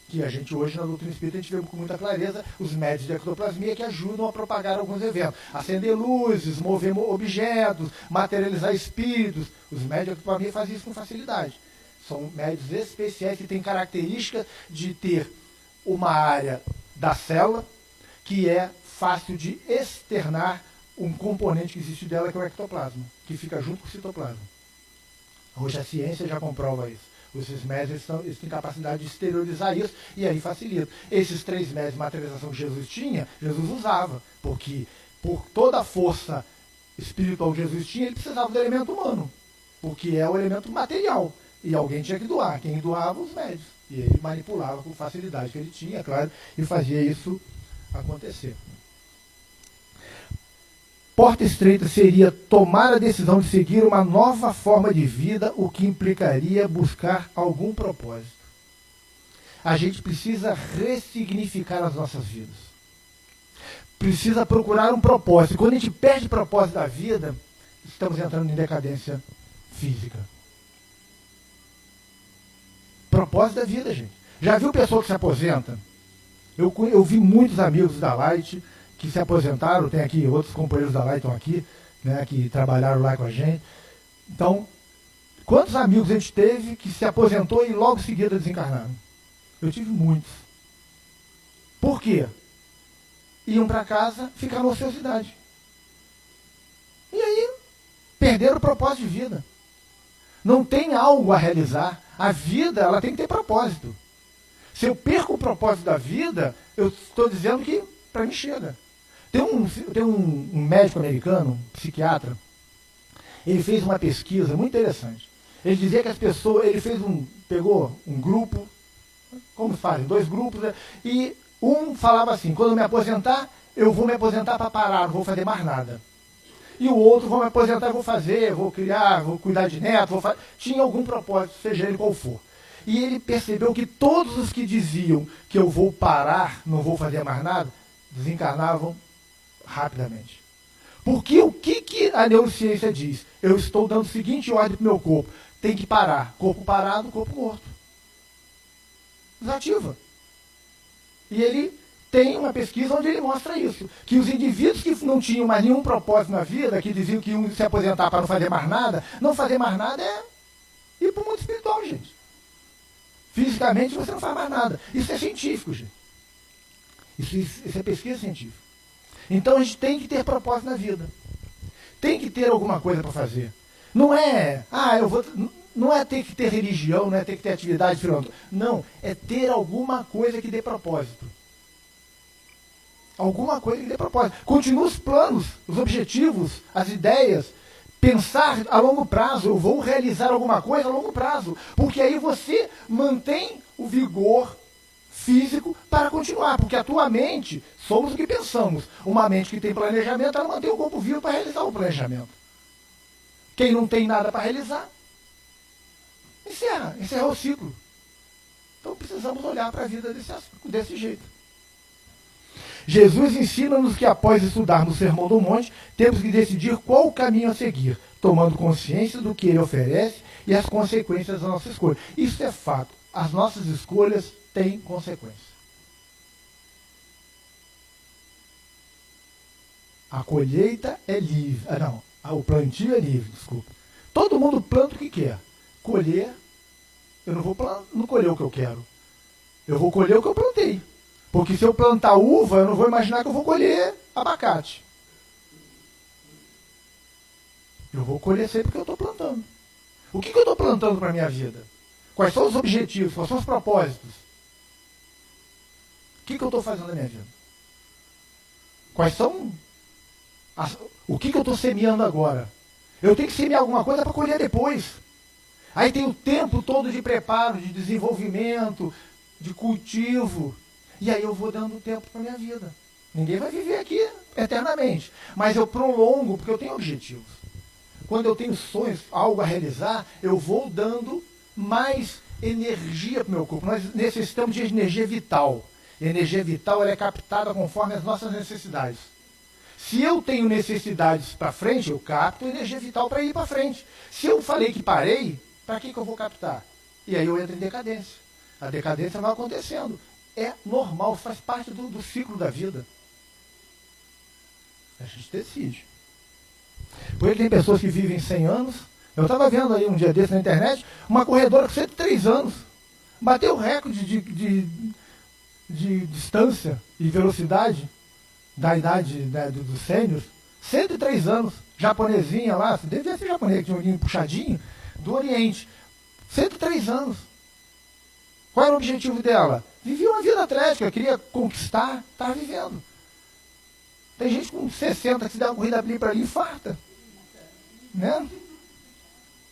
Que a gente hoje na doutrina espírita a gente vê com muita clareza os médios de ectoplasmia que ajudam a propagar alguns eventos. Acender luzes, mover objetos, materializar espíritos. Os médios de ectoplasmia fazem isso com facilidade. São médios especiais que têm característica de ter uma área da célula que é fácil de externar um componente que existe dela, que é o ectoplasma, que fica junto com o citoplasma. Hoje a ciência já comprova isso. Esses médios eles têm capacidade de exteriorizar isso e aí facilita. Esses 3 médios de materialização que Jesus tinha, Jesus usava, porque por toda a força espiritual que Jesus tinha, ele precisava do elemento humano, porque é o elemento material. E alguém tinha que doar. Quem doava? Os médios. E ele manipulava com facilidade que ele tinha, claro, e fazia isso acontecer. Porta estreita seria tomar a decisão de seguir uma nova forma de vida, o que implicaria buscar algum propósito. A gente precisa ressignificar as nossas vidas. Precisa procurar um propósito. Quando a gente perde o propósito da vida, estamos entrando em decadência física. Propósito da vida, gente. Já viu pessoa que se aposenta? Eu vi muitos amigos da Light que se aposentaram, tem aqui outros companheiros da Light estão aqui, né, que trabalharam lá com a gente. Então, quantos amigos a gente teve que se aposentou e logo em seguida desencarnaram? Eu tive muitos. Por quê? Iam para casa ficar na ociosidade. E aí, perderam o propósito de vida. Não tem algo a realizar. A vida, ela tem que ter propósito. Se eu perco o propósito da vida, eu estou dizendo que para mim chega. Tem um médico americano, um psiquiatra, ele fez uma pesquisa muito interessante. Ele dizia que as pessoas, pegou um grupo, como fazem, 2 grupos, né, e um falava assim, quando eu me aposentar, eu vou me aposentar para parar, não vou fazer mais nada. E o outro, vou me aposentar, vou criar, vou cuidar de neto, tinha algum propósito, seja ele qual for. E ele percebeu que todos os que diziam que eu vou parar, não vou fazer mais nada, desencarnavam rapidamente. Porque o que a neurociência diz? Eu estou dando a seguinte ordem para o meu corpo. Tem que parar. Corpo parado, corpo morto. Desativa. E ele tem uma pesquisa onde ele mostra isso. Que os indivíduos que não tinham mais nenhum propósito na vida, que diziam que iam se aposentar para não fazer mais nada, não fazer mais nada é ir para o mundo espiritual, gente. Fisicamente você não faz mais nada. Isso é científico, gente. Isso é pesquisa científica. Então a gente tem que ter propósito na vida. Tem que ter alguma coisa para fazer. Não é, não é ter que ter religião, não é ter que ter atividade filantrópica. Não, é ter alguma coisa que dê propósito. Alguma coisa que dê propósito. Continua os planos, os objetivos, as ideias. Pensar a longo prazo. Eu vou realizar alguma coisa a longo prazo. Porque aí você mantém o vigor físico para continuar. Porque a tua mente, somos o que pensamos. Uma mente que tem planejamento, ela mantém o corpo vivo para realizar o planejamento. Quem não tem nada para realizar, encerra o ciclo. Então precisamos olhar para a vida desse jeito. Jesus ensina-nos que após estudarmos o Sermão do Monte, temos que decidir qual o caminho a seguir, tomando consciência do que ele oferece e as consequências da nossa escolha. Isso é fato. As nossas escolhas têm consequências. A colheita é livre. O plantio é livre, desculpa. Todo mundo planta o que quer. Colher, eu não colher o que eu quero. Eu vou colher o que eu plantei. Porque se eu plantar uva, eu não vou imaginar que eu vou colher abacate. Eu vou colher sempre o que eu estou plantando. O que eu estou plantando para a minha vida? Quais são os objetivos? Quais são os propósitos? O que eu estou fazendo na minha vida? Quais são... O que eu estou semeando agora? Eu tenho que semear alguma coisa para colher depois. Aí tem o tempo todo de preparo, de desenvolvimento, de cultivo. E aí eu vou dando tempo para a minha vida. Ninguém vai viver aqui eternamente. Mas eu prolongo porque eu tenho objetivos. Quando eu tenho sonhos, algo a realizar, eu vou dando mais energia para o meu corpo. Nós necessitamos de energia vital. A energia vital ela é captada conforme as nossas necessidades. Se eu tenho necessidades para frente, eu capto energia vital para ir para frente. Se eu falei que parei, para que eu vou captar? E aí eu entro em decadência. A decadência vai acontecendo. É normal, faz parte do ciclo da vida. A gente decide. Por aí tem pessoas que vivem 100 anos. Eu estava vendo aí um dia desse na internet, uma corredora com 103 anos. Bateu o recorde de distância e velocidade da idade dos sêniors. 103 anos. Japonesinha lá, devia ser japonês, que tinha um olhinho puxadinho, do Oriente. 103 anos. Qual era o objetivo dela? Vivia uma vida atlética, queria conquistar, estava vivendo. Tem gente com 60 que se dá uma corrida ali para ali infarta. Né?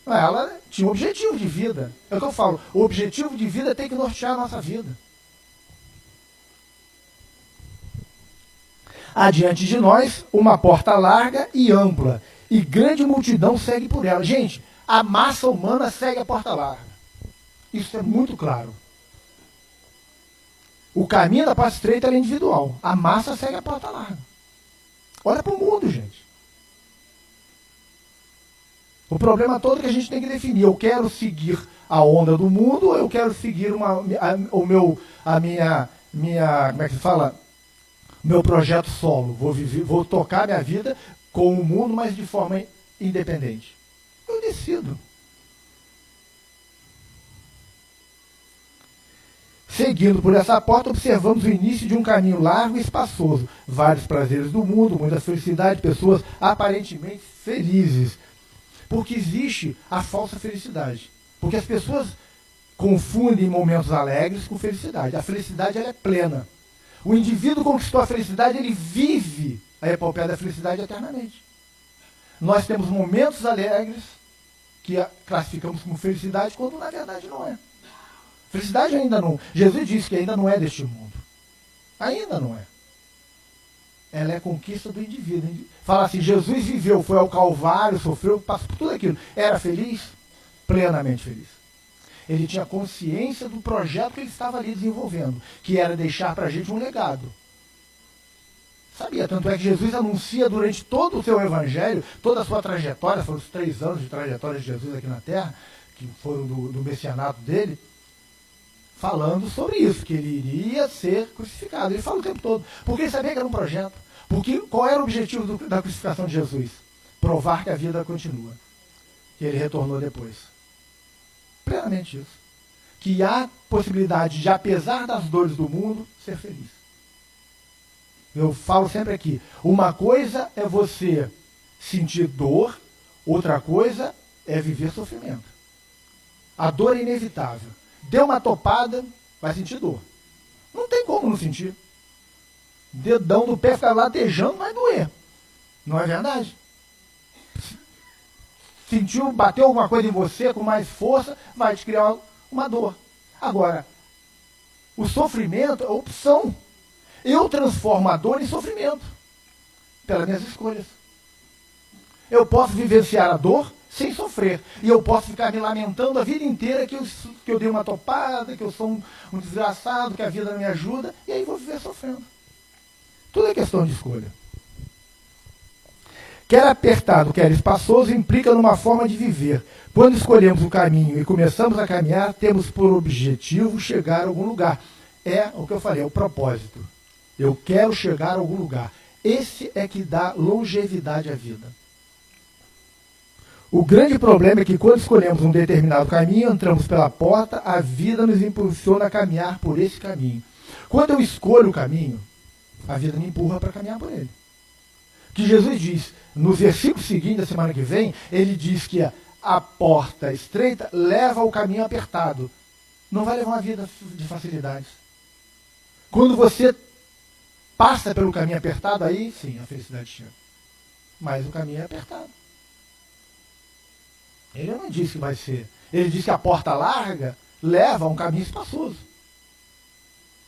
Ela tinha um objetivo de vida. É o que eu falo, o objetivo de vida tem que nortear a nossa vida. Adiante de nós, uma porta larga e ampla, e grande multidão segue por ela. Gente, a massa humana segue a porta larga. Isso é muito claro. O caminho da porta estreita é individual. A massa segue a porta larga. Olha para o mundo, gente. O problema todo é que a gente tem que definir. Eu quero seguir a onda do mundo ou eu quero seguir como é que se fala? Meu projeto solo. Vou tocar minha vida com o mundo, mas de forma independente. Eu decido. Seguindo por essa porta, observamos o início de um caminho largo e espaçoso. Vários prazeres do mundo, muita felicidade, pessoas aparentemente felizes. Porque existe a falsa felicidade. Porque as pessoas confundem momentos alegres com felicidade. A felicidade ela é plena. O indivíduo conquistou a felicidade, ele vive a epopeia da felicidade eternamente. Nós temos momentos alegres que classificamos como felicidade, quando na verdade não é. Felicidade ainda não. Jesus disse que ainda não é deste mundo. Ainda não é. Ela é conquista do indivíduo. Fala assim, Jesus viveu, foi ao Calvário, sofreu, passou por tudo aquilo. Era feliz? Plenamente feliz. Ele tinha consciência do projeto que ele estava ali desenvolvendo, que era deixar para a gente um legado. Sabia, tanto é que Jesus anuncia durante todo o seu evangelho, toda a sua trajetória, foram os 3 anos de trajetória de Jesus aqui na Terra, que foram do messianato dele, falando sobre isso, que ele iria ser crucificado. Ele fala o tempo todo, porque ele sabia que era um projeto. Porque qual era o objetivo da crucificação de Jesus? Provar que a vida continua. Que ele retornou depois. Plenamente isso. Que há possibilidade de, apesar das dores do mundo, ser feliz. Eu falo sempre aqui, uma coisa é você sentir dor, outra coisa é viver sofrimento. A dor é inevitável. Deu uma topada, vai sentir dor. Não tem como não sentir. Dedão do pé ficar latejando, vai doer. Não é verdade? Sentiu, bateu alguma coisa em você com mais força, vai te criar uma dor. Agora, o sofrimento é opção. Eu transformo a dor em sofrimento, pelas minhas escolhas. Eu posso vivenciar a dor sem sofrer. E eu posso ficar me lamentando a vida inteira que eu dei uma topada, que eu sou um desgraçado, que a vida não me ajuda, e aí vou viver sofrendo. Tudo é questão de escolha. Quer apertado, quer espaçoso, implica numa forma de viver. Quando escolhemos o caminho e começamos a caminhar, temos por objetivo chegar a algum lugar. É o que eu falei, é o propósito. Eu quero chegar a algum lugar. Esse é que dá longevidade à vida. O grande problema é que quando escolhemos um determinado caminho, entramos pela porta, a vida nos impulsiona a caminhar por esse caminho. Quando eu escolho o caminho, a vida me empurra para caminhar por ele. Que Jesus diz, no versículo seguinte, da semana que vem, ele diz que a porta estreita leva ao caminho apertado. Não vai levar uma vida de facilidades. Quando você passa pelo caminho apertado, aí sim, a felicidade chega. Mas o caminho é apertado. Ele não disse que vai ser. Ele disse que a porta larga leva a um caminho espaçoso.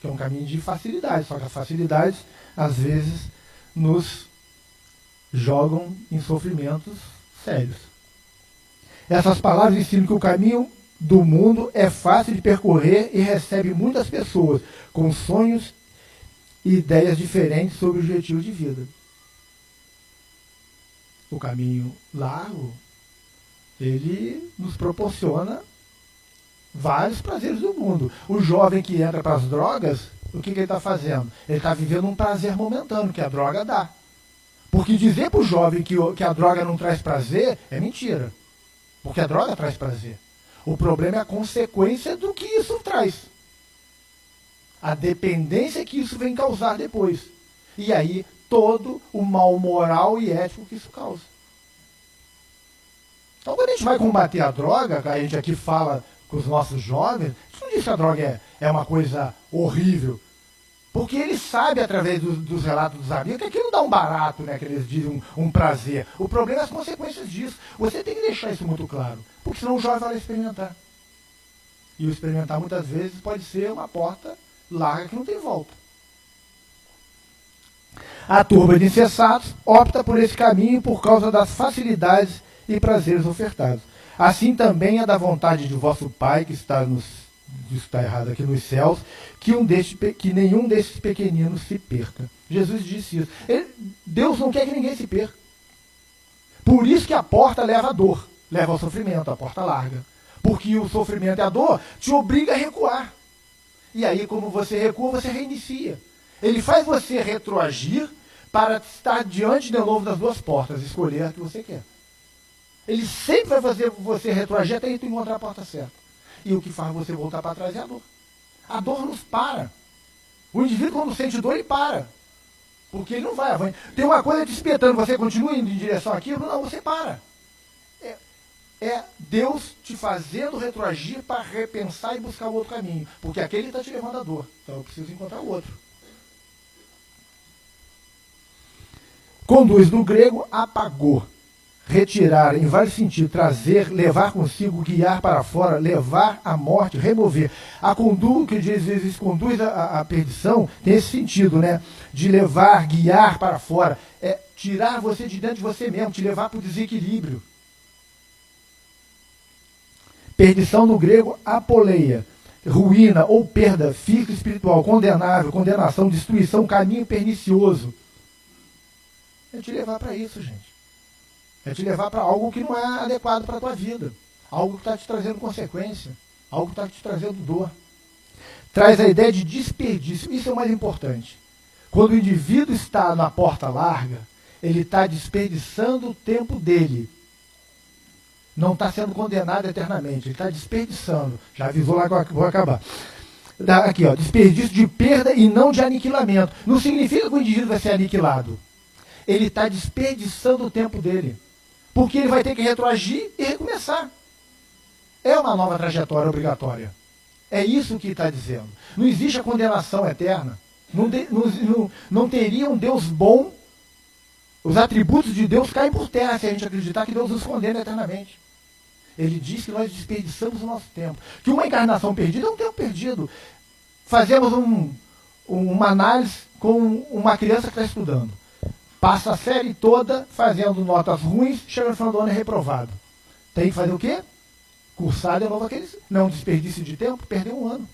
Que é um caminho de facilidade. Só que as facilidades, às vezes, nos jogam em sofrimentos sérios. Essas palavras ensinam que o caminho do mundo é fácil de percorrer e recebe muitas pessoas com sonhos e ideias diferentes sobre o objetivo de vida. O caminho largo, ele nos proporciona vários prazeres do mundo. O jovem que entra para as drogas, o que ele está fazendo? Ele está vivendo um prazer momentâneo que a droga dá. Porque dizer para o jovem que a droga não traz prazer é mentira. Porque a droga traz prazer. O problema é a consequência do que isso traz. A dependência que isso vem causar depois. E aí, todo o mal moral e ético que isso causa. Então, quando a gente vai combater a droga, a gente aqui fala com os nossos jovens, a gente não diz que a droga é uma coisa horrível. Porque eles sabem, através dos relatos dos amigos, que aquilo dá um barato, né, que eles dizem um prazer. O problema é as consequências disso. Você tem que deixar isso muito claro. Porque senão o jovem vai experimentar. E o experimentar, muitas vezes, pode ser uma porta larga que não tem volta. A turba de insensatos opta por esse caminho por causa das facilidades e prazeres ofertados. Assim também é da vontade de vosso Pai, que está errado aqui nos céus, que nenhum desses pequeninos se perca. Jesus disse isso. Deus não quer que ninguém se perca. Por isso que a porta leva a dor, leva ao sofrimento, a porta larga. Porque o sofrimento e a dor te obriga a recuar. E aí, como você recua, você reinicia. Ele faz você retroagir para estar diante de novo das duas portas, escolher a que você quer. Ele sempre vai fazer você retroagir até tu encontrar a porta certa. E o que faz você voltar para trás é a dor. A dor nos para. O indivíduo, quando sente dor, ele para. Porque ele não vai avante. Tem uma coisa te espetando, você continua indo em direção àquilo? Não, você para. é Deus te fazendo retroagir para repensar e buscar o outro caminho. Porque aquele está te levando à dor. Então eu preciso encontrar o outro. Conduz do grego apagou. Retirar, em vários sentidos, trazer, levar consigo, guiar para fora, levar à morte, remover. A conduta, que às vezes conduz à perdição, tem esse sentido, né? De levar, guiar para fora. É tirar você de dentro de você mesmo, te levar para o desequilíbrio. Perdição no grego, apoleia. Ruína ou perda física e espiritual, condenável, condenação, destruição, caminho pernicioso. É te levar para isso, gente. É te levar para algo que não é adequado para a tua vida. Algo que está te trazendo consequência. Algo que está te trazendo dor. Traz a ideia de desperdício. Isso é o mais importante. Quando o indivíduo está na porta larga, ele está desperdiçando o tempo dele. Não está sendo condenado eternamente. Ele está desperdiçando. Já avisou lá que eu vou acabar. Aqui, ó, desperdício de perda e não de aniquilamento. Não significa que o indivíduo vai ser aniquilado. Ele está desperdiçando o tempo dele. Porque ele vai ter que retroagir e recomeçar. É uma nova trajetória obrigatória. É isso que está dizendo. Não existe a condenação eterna. Não teria um Deus bom. Os atributos de Deus caem por terra se a gente acreditar que Deus nos condena eternamente. Ele diz que nós desperdiçamos o nosso tempo. Que uma encarnação perdida é um tempo perdido. Fazemos uma análise com uma criança que está estudando. Passa a série toda fazendo notas ruins, chega no final do ano e é reprovado. Tem que fazer o quê? Cursar de novo aqueles. Não é um desperdício de tempo, perder um ano.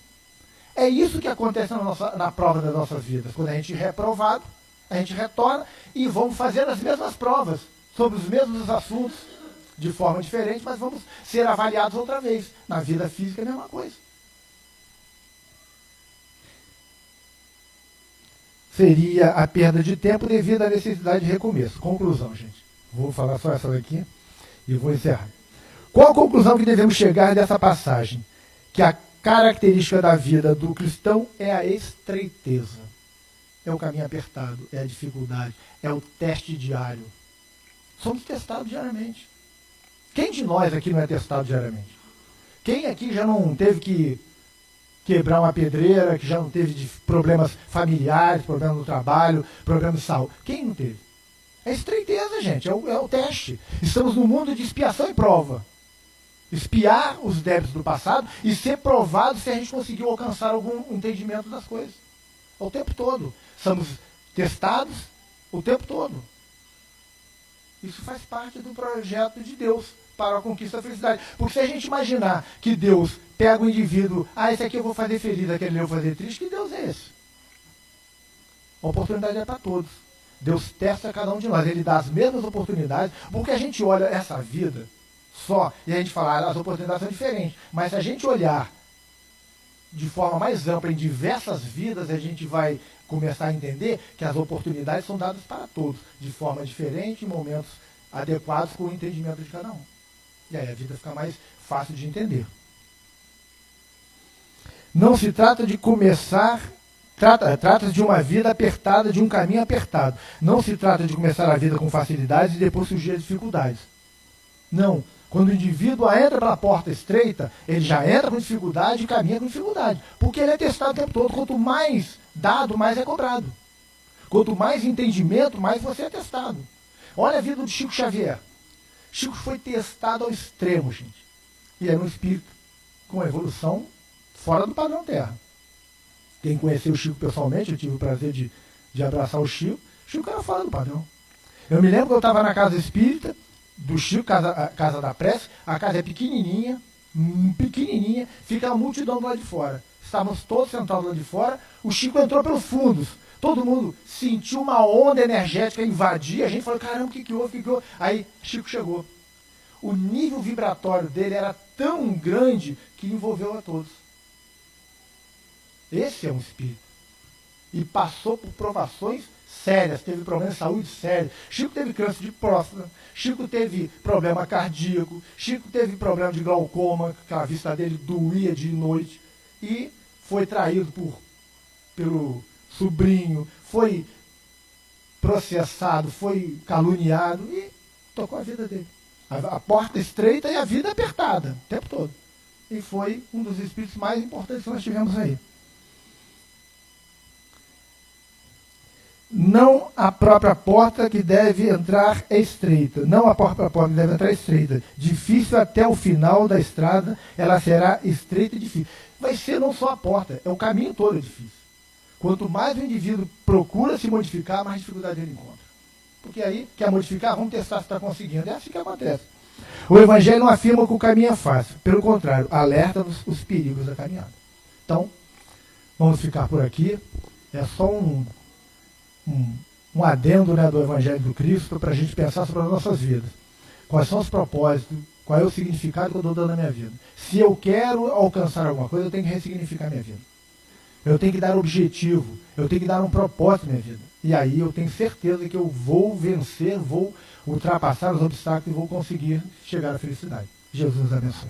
É isso que acontece na prova das nossas vidas. Quando a gente é reprovado, a gente retorna e vamos fazer as mesmas provas, sobre os mesmos assuntos, de forma diferente, mas vamos ser avaliados outra vez. Na vida física é a mesma coisa. Seria a perda de tempo devido à necessidade de recomeço. Conclusão, gente. Vou falar só essa daqui e vou encerrar. Qual a conclusão que devemos chegar dessa passagem? Que a característica da vida do cristão é a estreiteza. É o caminho apertado, é a dificuldade, é o teste diário. Somos testados diariamente. Quem de nós aqui não é testado diariamente? Quem aqui já não teve que quebrar uma pedreira, que já não teve problemas familiares, problemas no trabalho, problemas de saúde? Quem não teve? É estreiteza, gente, é o teste. Estamos no mundo de expiação e prova. Espiar os débitos do passado e ser provado se a gente conseguiu alcançar algum entendimento das coisas. O tempo todo. Somos testados o tempo todo. Isso faz parte do projeto de Deus para a conquista da felicidade. Porque se a gente imaginar que Deus pega o indivíduo, esse aqui eu vou fazer feliz, aquele eu vou fazer triste, que Deus é esse? A oportunidade é para todos. Deus testa cada um de nós, Ele dá as mesmas oportunidades, porque a gente olha essa vida só, e a gente fala, as oportunidades são diferentes, mas se a gente olhar de forma mais ampla em diversas vidas, a gente vai começar a entender que as oportunidades são dadas para todos, de forma diferente, em momentos adequados com o entendimento de cada um. E aí a vida fica mais fácil de entender. Não se trata de começar, trata-se de uma vida apertada, de um caminho apertado. Não se trata de começar a vida com facilidades e depois surgir as dificuldades. Não. Quando o indivíduo entra pela porta estreita, ele já entra com dificuldade e caminha com dificuldade. Porque ele é testado o tempo todo. Quanto mais dado, mais é cobrado. Quanto mais entendimento, mais você é testado. Olha a vida do Chico Xavier. Chico foi testado ao extremo, gente. E era um espírito com evolução fora do padrão Terra. Quem conheceu o Chico pessoalmente, eu tive o prazer de abraçar o Chico. O Chico era fora do padrão. Eu me lembro que eu estava na casa espírita do Chico, casa da prece. A casa é pequenininha, fica a multidão do lado de fora. Estávamos todos sentados lá de fora. O Chico entrou pelos fundos. Todo mundo sentiu uma onda energética invadir. A gente falou, caramba, o que houve? Aí Chico chegou. O nível vibratório dele era tão grande que envolveu a todos. Esse é um espírito. E passou por provações sérias, teve problemas de saúde sérios. Chico teve câncer de próstata, Chico teve problema cardíaco, Chico teve problema de glaucoma, que a vista dele doía de noite, e foi traído pelo sobrinho, foi processado, foi caluniado e tocou a vida dele. A porta estreita e a vida apertada o tempo todo. E foi um dos espíritos mais importantes que nós tivemos aí. Não a própria porta que deve entrar é estreita. Não a própria porta que deve entrar é estreita. Difícil até o final da estrada, ela será estreita e difícil. Vai ser não só a porta, é o caminho todo difícil. Quanto mais o indivíduo procura se modificar, mais dificuldade ele encontra. Porque aí, quer modificar, vamos testar se está conseguindo. É assim que acontece. O Evangelho não afirma que o caminho é fácil. Pelo contrário, alerta-nos os perigos da caminhada. Então, vamos ficar por aqui. É só um adendo, né, do Evangelho do Cristo para a gente pensar sobre as nossas vidas. Quais são os propósitos, qual é o significado que eu estou dando na minha vida. Se eu quero alcançar alguma coisa, eu tenho que ressignificar minha vida. Eu tenho que dar objetivo, eu tenho que dar um propósito na minha vida. E aí eu tenho certeza que eu vou vencer, vou ultrapassar os obstáculos e vou conseguir chegar à felicidade. Jesus abençoe.